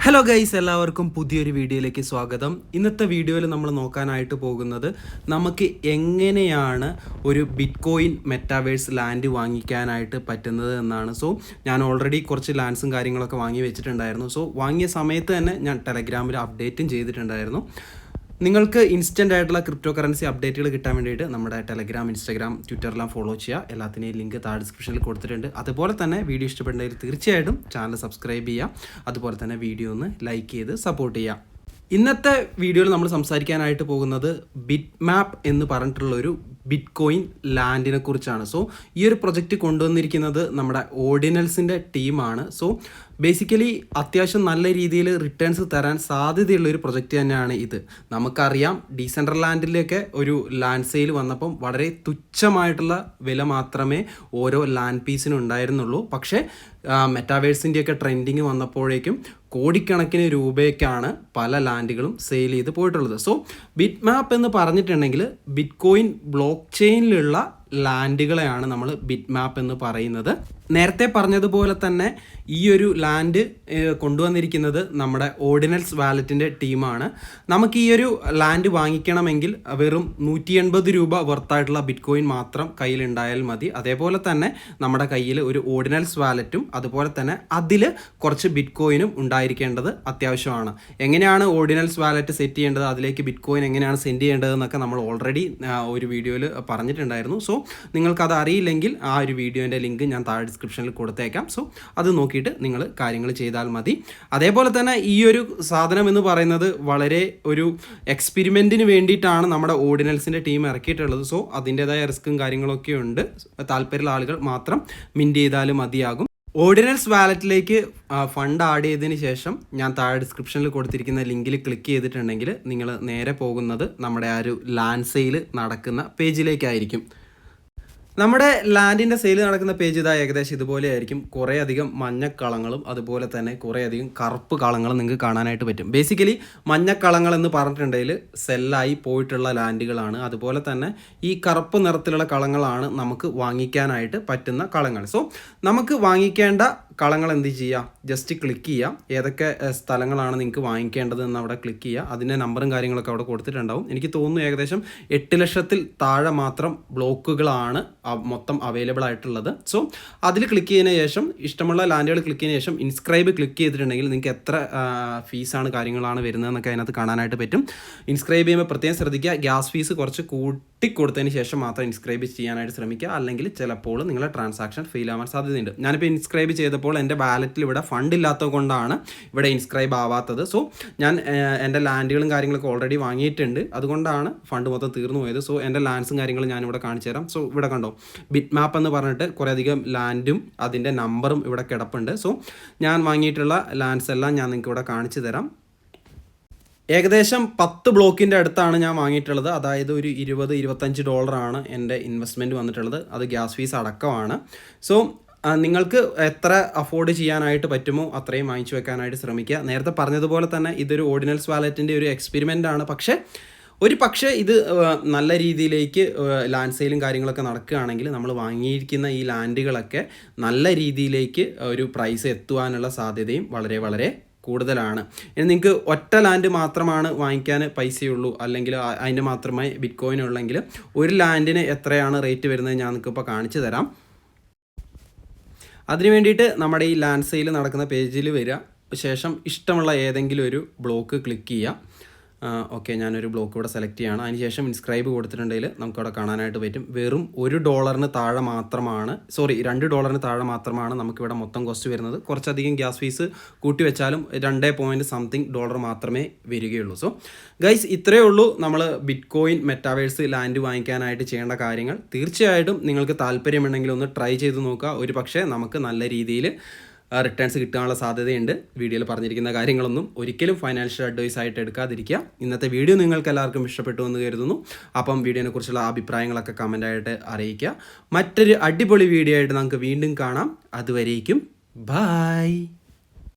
Hello guys, എല്ലാവർക്കും പുതിയൊരു വീഡിയോയിലേക്ക് സ്വാഗതം. ഇന്നത്തെ വീഡിയോയിൽ നമ്മൾ നോക്കാനായിട്ട് പോകുന്നത് നമുക്ക് എങ്ങനെയാണ് ഒരു ബിറ്റ്കോയിൻ മെറ്റാവേഴ്സ് ലാൻഡ് വാങ്ങിക്കാനായിട്ട് പറ്റുന്നത് എന്നാണ്. സോ ഞാൻ ഓൾറെഡി കുറച്ച് ലാൻഡ്സും കാര്യങ്ങളൊക്കെ വാങ്ങി വെച്ചിട്ടുണ്ടായിരുന്നു. സോ വാങ്ങിയ സമയത്ത് തന്നെ ഞാൻ ടെലഗ്രാമിൽ അപ്ഡേറ്റും ചെയ്തിട്ടുണ്ടായിരുന്നു. നിങ്ങൾക്ക് ഇൻസ്റ്റൻ്റ് ആയിട്ടുള്ള ക്രിപ്റ്റോ കറൻസി അപ്ഡേറ്റുകൾ കിട്ടാൻ വേണ്ടിയിട്ട് നമ്മുടെ ടെലഗ്രാം, ഇൻസ്റ്റാഗ്രാം, ട്വിറ്ററെല്ലാം ഫോളോ ചെയ്യുക. എല്ലാത്തിനെയും ലിങ്ക് താഴെ ഡിസ്ക്രിപ്ഷനിൽ കൊടുത്തിട്ടുണ്ട്. അതുപോലെ തന്നെ വീഡിയോ ഇഷ്ടപ്പെടുന്നതിൽ തീർച്ചയായിട്ടും ചാനൽ സബ്സ്ക്രൈബ് ചെയ്യുക. അതുപോലെ തന്നെ വീഡിയോ ഒന്ന് ലൈക്ക് ചെയ്ത് സപ്പോർട്ട് ചെയ്യുക. ഇന്നത്തെ വീഡിയോയിൽ നമ്മൾ സംസാരിക്കാനായിട്ട് പോകുന്നത് ബിറ്റ്മാപ്പ് എന്ന് പറഞ്ഞിട്ടുള്ളൊരു ബിറ്റ്കോയിൻ ലാൻഡിനെ കുറിച്ചാണ്. സോ ഈ ഒരു പ്രൊജക്റ്റ് കൊണ്ടുവന്നിരിക്കുന്നത് നമ്മുടെ ഓർഡിനൽസിൻ്റെ ടീമാണ്. സോ ബേസിക്കലി അത്യാവശ്യം നല്ല രീതിയിൽ റിട്ടേൺസ് തരാൻ സാധ്യതയുള്ള ഒരു പ്രൊജക്റ്റ് തന്നെയാണ് ഇത്. നമുക്കറിയാം, ഡീസെൻട്രൽ ലാൻഡിലേക്ക് ഒരു ലാൻഡ് സെയിൽ വന്നപ്പം വളരെ തുച്ഛമായിട്ടുള്ള വില മാത്രമേ ഓരോ ലാൻഡ് പീസിനും ഉണ്ടായിരുന്നുള്ളൂ. പക്ഷേ മെറ്റാവേഴ്സിൻ്റെയൊക്കെ ട്രെൻഡിങ് വന്നപ്പോഴേക്കും കോടിക്കണക്കിന് രൂപയ്ക്കാണ് പല ലാൻഡുകളും സെയിൽ ചെയ്ത് പോയിട്ടുള്ളത്. സോ ബിറ്റ്മാപ്പ് എന്ന് പറഞ്ഞിട്ടുണ്ടെങ്കിൽ ബിറ്റ്കോയിൻ ബ്ലോക്ക് ചെയിനിലുള്ള ലാൻഡുകളെയാണ് നമ്മൾ ബിറ്റ്മാപ്പ് എന്ന് പറയുന്നത്. നേരത്തെ പറഞ്ഞതുപോലെ തന്നെ ഈ ഒരു ലാൻഡ് കൊണ്ടുവന്നിരിക്കുന്നത് നമ്മുടെ ഓർഡിനൽസ് വാലറ്റിൻ്റെ ടീമാണ്. നമുക്ക് ഈ ഒരു ലാൻഡ് വാങ്ങിക്കണമെങ്കിൽ വെറും 180 രൂപ വർത്തായിട്ടുള്ള ബിറ്റ്കോയിൻ മാത്രം കയ്യിലുണ്ടായാൽ മതി. അതേപോലെ തന്നെ നമ്മുടെ കയ്യിൽ ഒരു ഓർഡിനൽസ് വാലറ്റും അതുപോലെ തന്നെ അതിൽ കുറച്ച് ബിറ്റ്കോയിനും ഉണ്ടായിരിക്കേണ്ടത് അത്യാവശ്യമാണ്. എങ്ങനെയാണ് ഓർഡിനൽസ് വാലറ്റ് സെറ്റ് ചെയ്യേണ്ടത്, അതിലേക്ക് ബിറ്റ്കോയിൻ എങ്ങനെയാണ് സെൻഡ് ചെയ്യേണ്ടതെന്നൊക്കെ നമ്മൾ ഓൾറെഡി ഒരു വീഡിയോയിൽ പറഞ്ഞിട്ടുണ്ടായിരുന്നു. സോ നിങ്ങൾക്കത് അറിയില്ലെങ്കിൽ ആ ഒരു വീഡിയോൻ്റെ ലിങ്ക് ഞാൻ താഴെ ഡിസ്ക്രിപ്ഷനിൽ കൊടുത്തേക്കാം. സോ അത് നോക്കിയിട്ട് നിങ്ങൾ കാര്യങ്ങൾ ചെയ്താൽ മതി. അതേപോലെ തന്നെ ഈ ഒരു സാധനം എന്ന് പറയുന്നത് വളരെ ഒരു എക്സ്പെരിമെൻറ്റിന് വേണ്ടിയിട്ടാണ് നമ്മുടെ ഓർഡിനൽസിൻ്റെ ടീം ഇറക്കിയിട്ടുള്ളത്. സോ അതിൻ്റേതായ റിസ്ക്കും കാര്യങ്ങളൊക്കെ ഉണ്ട്. താല്പര്യമുള്ള ആളുകൾ മാത്രം മിൻറ്റ് ചെയ്താലും മതിയാകും. ഓർഡിനൽസ് വാലറ്റിലേക്ക് ഫണ്ട് ആഡ് ചെയ്തതിന് ശേഷം ഞാൻ താഴെ ഡിസ്ക്രിപ്ഷനിൽ കൊടുത്തിരിക്കുന്ന ലിങ്കിൽ ക്ലിക്ക് ചെയ്തിട്ടുണ്ടെങ്കിൽ നിങ്ങൾ നേരെ പോകുന്നത് നമ്മുടെ ആ ഒരു ലാൻഡ് സെയിൽ നടക്കുന്ന പേജിലേക്കായിരിക്കും. നമ്മുടെ ലാൻഡിൻ്റെ സെയിൽ നടക്കുന്ന പേജ് ഇതാ ഏകദേശം ഇതുപോലെ ആയിരിക്കും. കുറേ അധികം മഞ്ഞക്കളങ്ങളും അതുപോലെ തന്നെ കുറേ അധികം കറുപ്പ് കളങ്ങളും നിങ്ങൾക്ക് കാണാനായിട്ട് പറ്റും. ബേസിക്കലി മഞ്ഞക്കളങ്ങൾ എന്ന് പറഞ്ഞിട്ടുണ്ടെങ്കിൽ സെല്ലായി പോയിട്ടുള്ള ലാൻഡുകളാണ്. അതുപോലെ തന്നെ ഈ കറുപ്പ് നിറത്തിലുള്ള കളങ്ങളാണ് നമുക്ക് വാങ്ങിക്കാനായിട്ട് പറ്റുന്ന കളങ്ങൾ. സോ നമുക്ക് വാങ്ങിക്കേണ്ട കളങ്ങൾ എന്ത് ചെയ്യുക, ജസ്റ്റ് ക്ലിക്ക് ചെയ്യുക. ഏതൊക്കെ സ്ഥലങ്ങളാണ് നിങ്ങൾക്ക് വാങ്ങിക്കേണ്ടതെന്ന് അവിടെ ക്ലിക്ക് ചെയ്യുക. അതിൻ്റെ നമ്പറും കാര്യങ്ങളൊക്കെ അവിടെ കൊടുത്തിട്ടുണ്ടാവും. എനിക്ക് തോന്നുന്നു ഏകദേശം 8 ലക്ഷത്തിൽ താഴെ മാത്രം ബ്ലോക്കുകളാണ് മൊത്തം അവൈലബിൾ ആയിട്ടുള്ളത്. സോ അതിൽ ക്ലിക്ക് ചെയ്തതിന് ശേഷം ഇഷ്ടമുള്ള ലാൻഡുകൾ ക്ലിക്ക് ചെയ്തതിന് ശേഷം ഇൻസ്ക്രൈബ് ക്ലിക്ക് ചെയ്തിട്ടുണ്ടെങ്കിൽ നിങ്ങൾക്ക് എത്ര ഫീസാണ് കാര്യങ്ങളാണ് വരുന്നതെന്നൊക്കെ അതിനകത്ത് കാണാനായിട്ട് പറ്റും. ഇൻസ്ക്രൈബ് ചെയ്യുമ്പോൾ പ്രത്യേകം ശ്രദ്ധിക്കുക, ഗ്യാസ് ഫീസ് കുറച്ച് കൂട്ടിക്കൊടുത്തതിന് ശേഷം മാത്രം ഇൻസ്ക്രൈബ് ചെയ്യാനായിട്ട് ശ്രമിക്കുക. അല്ലെങ്കിൽ ചിലപ്പോൾ നിങ്ങളുടെ ട്രാൻസാക്ഷൻ ഫെയിൽ ആവാൻ സാധ്യതയുണ്ട്. ഞാനിപ്പോൾ ഇൻസ്ക്രൈബ് ചെയ്തപ്പോൾ എൻ്റെ വാലറ്റിൽ ഇവിടെ ഫണ്ട് ഇല്ലാത്തത് കൊണ്ടാണ് ഇവിടെ ഇൻസ്ക്രൈബ് ആവാത്തത്. സോ ഞാൻ എൻ്റെ ലാൻഡുകളും കാര്യങ്ങളൊക്കെ ഓൾറെഡി വാങ്ങിയിട്ടുണ്ട്, അതുകൊണ്ടാണ് ഫണ്ട് മൊത്തം തീർന്നു പോയത്. സോ എൻ്റെ ലാൻഡ്സും കാര്യങ്ങളും ഞാനിവിടെ കാണിച്ചു തരാം. സോ ഇവിടെ കണ്ടോ, ബിറ്റ്മാപ്പ് എന്ന് പറഞ്ഞിട്ട് കുറേ അധികം ലാൻഡും അതിൻ്റെ നമ്പറും ഇവിടെ കിടപ്പുണ്ട്. സോ ഞാൻ വാങ്ങിയിട്ടുള്ള ലാൻഡ്സ് എല്ലാം ഞാൻ നിങ്ങൾക്ക് ഇവിടെ കാണിച്ചു തരാം. ഏകദേശം 10 ബ്ലോക്കിൻ്റെ അടുത്താണ് ഞാൻ വാങ്ങിയിട്ടുള്ളത്. അതായത് ഒരു $20-25 എൻ്റെ ഇൻവെസ്റ്റ്മെൻറ്റ് വന്നിട്ടുള്ളത്. അത് ഗ്യാസ് ഫീസ് അടക്കമാണ്. സോ നിങ്ങൾക്ക് എത്ര അഫോർഡ് ചെയ്യാനായിട്ട് പറ്റുമോ അത്രയും വാങ്ങിച്ചു വെക്കാനായിട്ട് ശ്രമിക്കുക. നേരത്തെ പറഞ്ഞതുപോലെ തന്നെ ഇതൊരു ഓർഡിനൽസ് വാലറ്റിൻ്റെ ഒരു എക്സ്പെരിമെൻ്റ് ആണ്. പക്ഷേ ഇത് നല്ല രീതിയിലേക്ക് ലാൻഡ് സെയിലും കാര്യങ്ങളൊക്കെ നടക്കുകയാണെങ്കിൽ നമ്മൾ വാങ്ങിയിരിക്കുന്ന ഈ ലാൻഡുകളൊക്കെ നല്ല രീതിയിലേക്ക് ഒരു പ്രൈസ് എത്തുവാനുള്ള സാധ്യതയും വളരെ വളരെ കൂടുതലാണ്. ഇനി നിങ്ങൾക്ക് ഒറ്റ ലാൻഡ് മാത്രമാണ് വാങ്ങിക്കാൻ പൈസയുള്ളൂ, അല്ലെങ്കിൽ അതിൻ്റെ മാത്രമേ ബിറ്റ്കോയിൻ ഉള്ളെങ്കിൽ ഒരു ലാൻഡിന് എത്രയാണ് റേറ്റ് വരുന്നത് ഞാൻ നിങ്ങൾക്കിപ്പോൾ കാണിച്ചു തരാം. അതിന് വേണ്ടിയിട്ട് നമ്മുടെ ഈ ലാൻഡ് സെയിൽ നടക്കുന്ന പേജിൽ വരിക, ശേഷം ഇഷ്ടമുള്ള ഏതെങ്കിലും ഒരു ബ്ലോക്ക് ക്ലിക്ക് ചെയ്യുക. ഓക്കെ, ഞാനൊരു ബ്ലോക്ക് ഇവിടെ സെലക്ട് ചെയ്യുകയാണ്. അതിനുശേഷം ഇൻസ്ക്രൈബ് കൊടുത്തിട്ടുണ്ടെങ്കിൽ നമുക്കവിടെ കാണാനായിട്ട് പറ്റും. വെറും $1 താഴെ മാത്രമാണ്, $2 താഴെ മാത്രമാണ് നമുക്കിവിടെ മൊത്തം കോസ്റ്റ് വരുന്നത്. കുറച്ചധികം ഗ്യാസ് ഫീസ് കൂട്ടി വെച്ചാലും $2 മാത്രമേ വരികയുള്ളൂ. സോ ഗൈസ്, ഇത്രയേ ഉള്ളൂ നമ്മൾ ബിറ്റ്കോയിൻ മെറ്റാവേഴ്സ് ലാൻഡ് വാങ്ങിക്കാനായിട്ട് ചെയ്യേണ്ട കാര്യങ്ങൾ. തീർച്ചയായിട്ടും നിങ്ങൾക്ക് താല്പര്യമുണ്ടെങ്കിൽ ഒന്ന് ട്രൈ ചെയ്ത് നോക്കുക. ഒരു പക്ഷേ നമുക്ക് നല്ല രീതിയിൽ റിട്ടേൺസ് കിട്ടാനുള്ള സാധ്യതയുണ്ട്. വീഡിയോയിൽ പറഞ്ഞിരിക്കുന്ന കാര്യങ്ങളൊന്നും ഒരിക്കലും ഫൈനാൻഷ്യൽ അഡ്വൈസ് ആയിട്ട് എടുക്കാതിരിക്കുക. ഇന്നത്തെ വീഡിയോ നിങ്ങൾക്ക് എല്ലാവർക്കും ഇഷ്ടപ്പെട്ടു എന്ന് കരുതുന്നു. അപ്പം വീഡിയോനെ കുറിച്ചുള്ള അഭിപ്രായങ്ങളൊക്കെ കമൻ്റായിട്ട് അറിയിക്കുക. മറ്റൊരു അടിപൊളി വീഡിയോ ആയിട്ട് നമുക്ക് വീണ്ടും കാണാം. അതുവരേക്കും ബൈ.